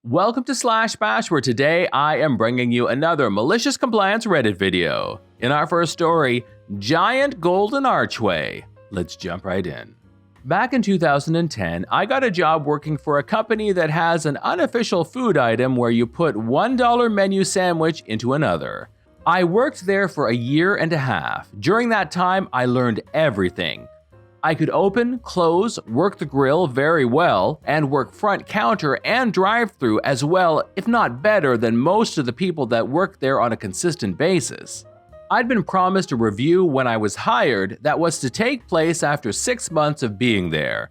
Welcome to Slash Bash, where today I am bringing you another malicious compliance Reddit video. In our first story, Giant Golden Archway. Let's jump right in. Back in 2010, I got a job working for a company that has an unofficial food item where you put $1 menu sandwich into another. I worked there for a year and a half. During that time, I learned everything. I could open, close, work the grill very well, and work front counter and drive-thru as well, if not better than most of the people that work there on a consistent basis. I'd been promised a review when I was hired that was to take place after 6 months of being there.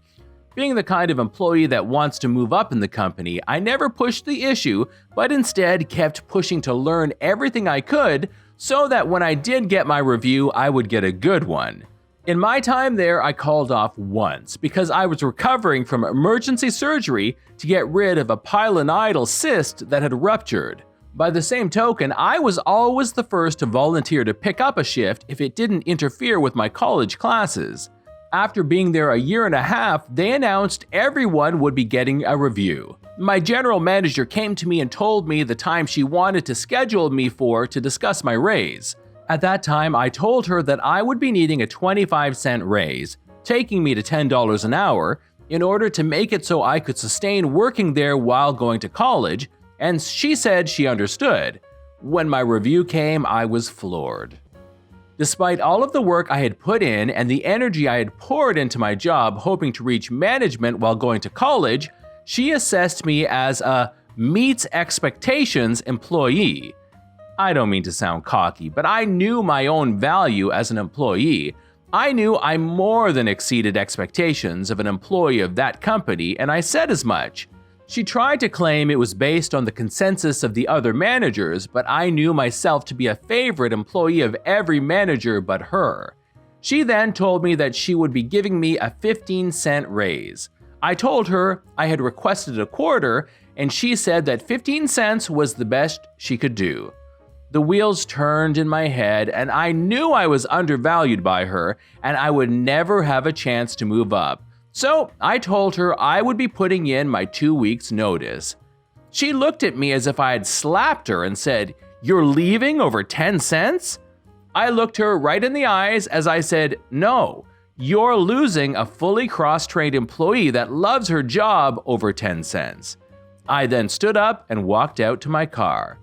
Being the kind of employee that wants to move up in the company, I never pushed the issue, but instead kept pushing to learn everything I could so that when I did get my review, I would get a good one. In my time there, I called off once because I was recovering from emergency surgery to get rid of a pilonidal cyst that had ruptured. By the same token, I was always the first to volunteer to pick up a shift if it didn't interfere with my college classes. After being there a year and a half, they announced everyone would be getting a review. My general manager came to me and told me the time she wanted to schedule me for to discuss my raise. At that time, I told her that I would be needing a 25-cent raise, taking me to $10 an hour, in order to make it so I could sustain working there while going to college, and she said she understood. When my review came, I was floored. Despite all of the work I had put in and the energy I had poured into my job hoping to reach management while going to college, she assessed me as a meets expectations employee. I don't mean to sound cocky, but I knew my own value as an employee. I knew I more than exceeded expectations of an employee of that company, and I said as much. She tried to claim it was based on the consensus of the other managers, but I knew myself to be a favorite employee of every manager but her. She then told me that she would be giving me a 15-cent raise. I told her I had requested a quarter, and she said that 15 cents was the best she could do. The wheels turned in my head, and I knew I was undervalued by her, and I would never have a chance to move up. So I told her I would be putting in my 2 weeks' notice. She looked at me as if I had slapped her and said, "You're leaving over 10 cents?" I looked her right in the eyes as I said, "No, you're losing a fully cross-trained employee that loves her job over 10 cents. I then stood up and walked out to my car.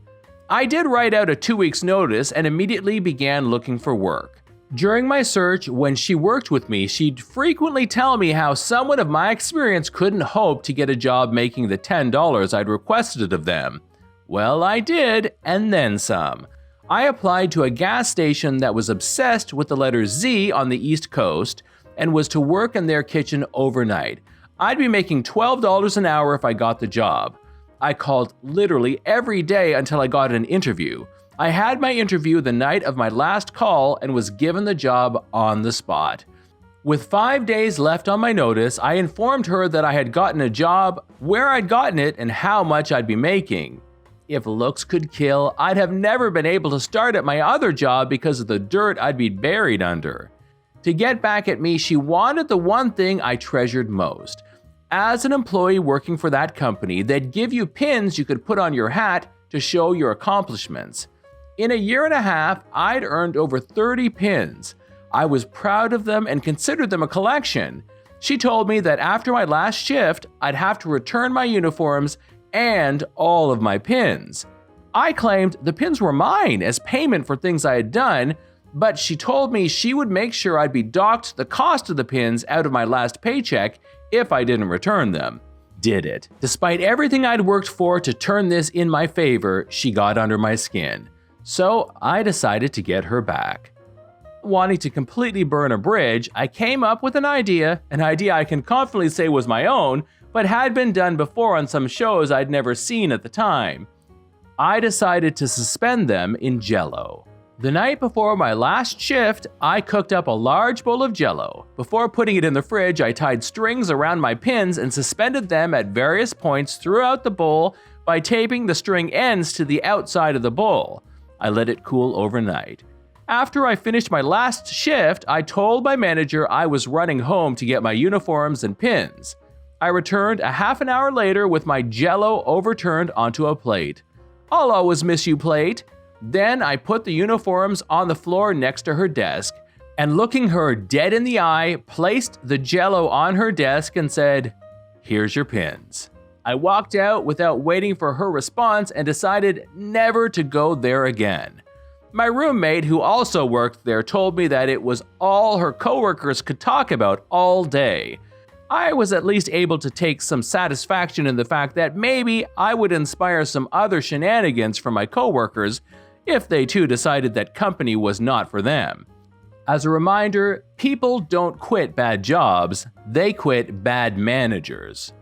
I did write out a 2 weeks notice and immediately began looking for work. During my search, when she worked with me, she'd frequently tell me how someone of my experience couldn't hope to get a job making the $10 I'd requested of them. Well, I did, and then some. I applied to a gas station that was obsessed with the letter Z on the East Coast and was to work in their kitchen overnight. I'd be making $12 an hour if I got the job. I called literally every day until I got an interview. I had my interview the night of my last call and was given the job on the spot. With 5 days left on my notice, I informed her that I had gotten a job, where I'd gotten it, and how much I'd be making. If looks could kill, I'd have never been able to start at my other job because of the dirt I'd be buried under. To get back at me, she wanted the one thing I treasured most. As an employee working for that company, they'd give you pins you could put on your hat to show your accomplishments. In a year and a half, I'd earned over 30 pins. I was proud of them and considered them a collection. She told me that after my last shift, I'd have to return my uniforms and all of my pins. I claimed the pins were mine as payment for things I had done, but she told me she would make sure I'd be docked the cost of the pins out of my last paycheck if I didn't return them. Did it. Despite everything I'd worked for to turn this in my favor, she got under my skin. So I decided to get her back. Wanting to completely burn a bridge, I came up with an idea I can confidently say was my own, but had been done before on some shows I'd never seen at the time. I decided to suspend them in Jell-O. The night before my last shift, I cooked up a large bowl of Jell-O. Before putting it in the fridge, I tied strings around my pins and suspended them at various points throughout the bowl by taping the string ends to the outside of the bowl. I let it cool overnight. After I finished my last shift, I told my manager I was running home to get my uniforms and pins. I returned a half an hour later with my Jell-O overturned onto a plate. I'll always miss you, plate. Then I put the uniforms on the floor next to her desk, and looking her dead in the eye, placed the Jell-O on her desk and said, "Here's your pins." I walked out without waiting for her response and decided never to go there again. My roommate, who also worked there, told me that it was all her coworkers could talk about all day. I was at least able to take some satisfaction in the fact that maybe I would inspire some other shenanigans from my coworkers if they too decided that company was not for them. As a reminder, people don't quit bad jobs, they quit bad managers.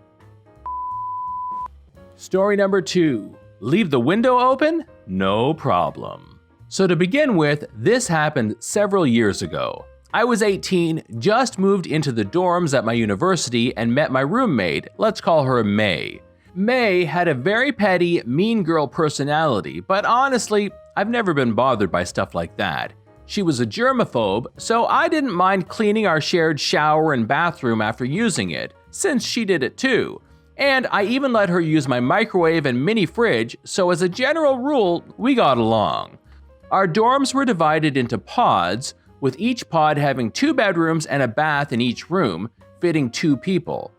Story number 2. Leave the window open? No problem. So to begin with, this happened several years ago. I was 18, just moved into the dorms at my university and met my roommate, let's call her May. May had a very petty, mean girl personality, but honestly, I've never been bothered by stuff like that. She was a germaphobe, so I didn't mind cleaning our shared shower and bathroom after using it, since she did it too. And I even let her use my microwave and mini fridge, so as a general rule, we got along. Our dorms were divided into pods, with each pod having 2 bedrooms and a bath in each room, fitting 2 people.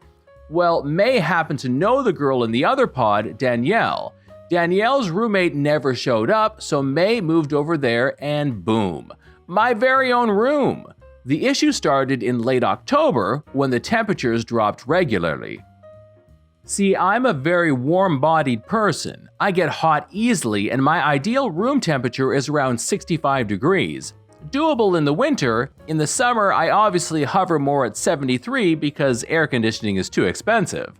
Well, May happened to know the girl in the other pod, Danielle. Danielle's roommate never showed up, so May moved over there and boom, my very own room. The issue started in late October when the temperatures dropped regularly. See, I'm a very warm-bodied person. I get hot easily and my ideal room temperature is around 65 degrees. Doable in the winter. In the summer, I obviously hover more at 73 because air conditioning is too expensive.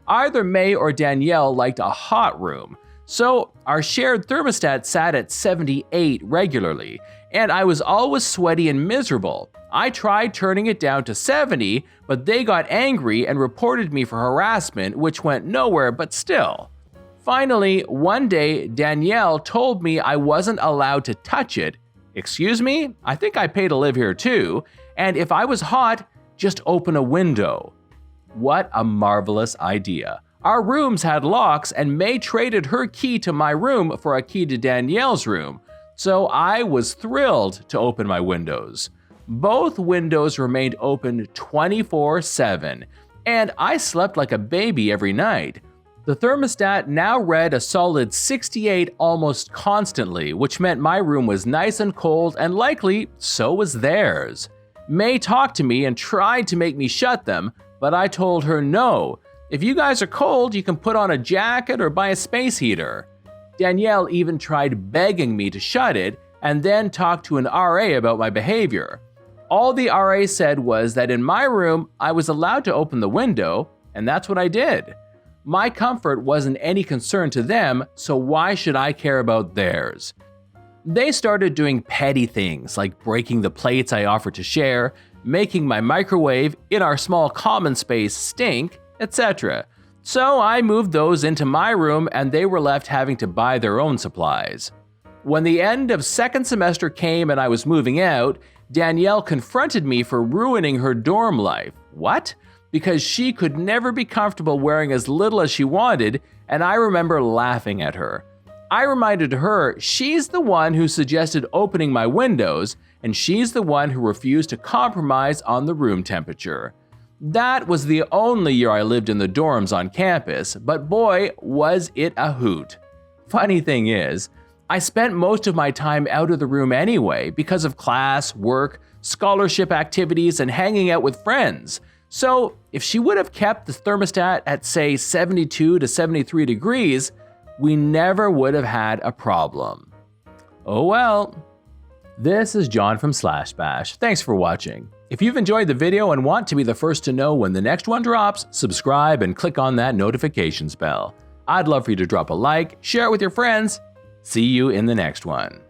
Either May or Danielle liked a hot room, so our shared thermostat sat at 78 regularly, and I was always sweaty and miserable. I tried turning it down to 70, but they got angry and reported me for harassment, which went nowhere, but still. Finally, one day, Danielle told me I wasn't allowed to touch it. Excuse me? I think I pay to live here too, and if I was hot, just open a window. What a marvelous idea. Our rooms had locks and May traded her key to my room for a key to Danielle's room, so I was thrilled to open my windows. Both windows remained open 24/7, and I slept like a baby every night. The thermostat now read a solid 68 almost constantly, which meant my room was nice and cold, and likely so was theirs. May talked to me and tried to make me shut them, but I told her no. If you guys are cold, you can put on a jacket or buy a space heater. Danielle even tried begging me to shut it and then talked to an RA about my behavior. All the RA said was that in my room, I was allowed to open the window, and that's what I did. My comfort wasn't any concern to them, so why should I care about theirs? They started doing petty things like breaking the plates I offered to share, making my microwave in our small common space stink, etc. So I moved those into my room and they were left having to buy their own supplies. When the end of second semester came and I was moving out, Danielle confronted me for ruining her dorm life. What? Because she could never be comfortable wearing as little as she wanted, and I remember laughing at her. I reminded her she's the one who suggested opening my windows, and she's the one who refused to compromise on the room temperature. That was the only year I lived in the dorms on campus, but boy, was it a hoot. Funny thing is, I spent most of my time out of the room anyway because of class, work, scholarship activities, and hanging out with friends. So if she would have kept the thermostat at say 72 to 73 degrees, we never would have had a problem. Oh well. This is John from Slash Bash. Thanks for watching. If you've enjoyed the video and want to be the first to know when the next one drops, subscribe and click on that notifications bell. I'd love for you to drop a like, share it with your friends. See you in the next one.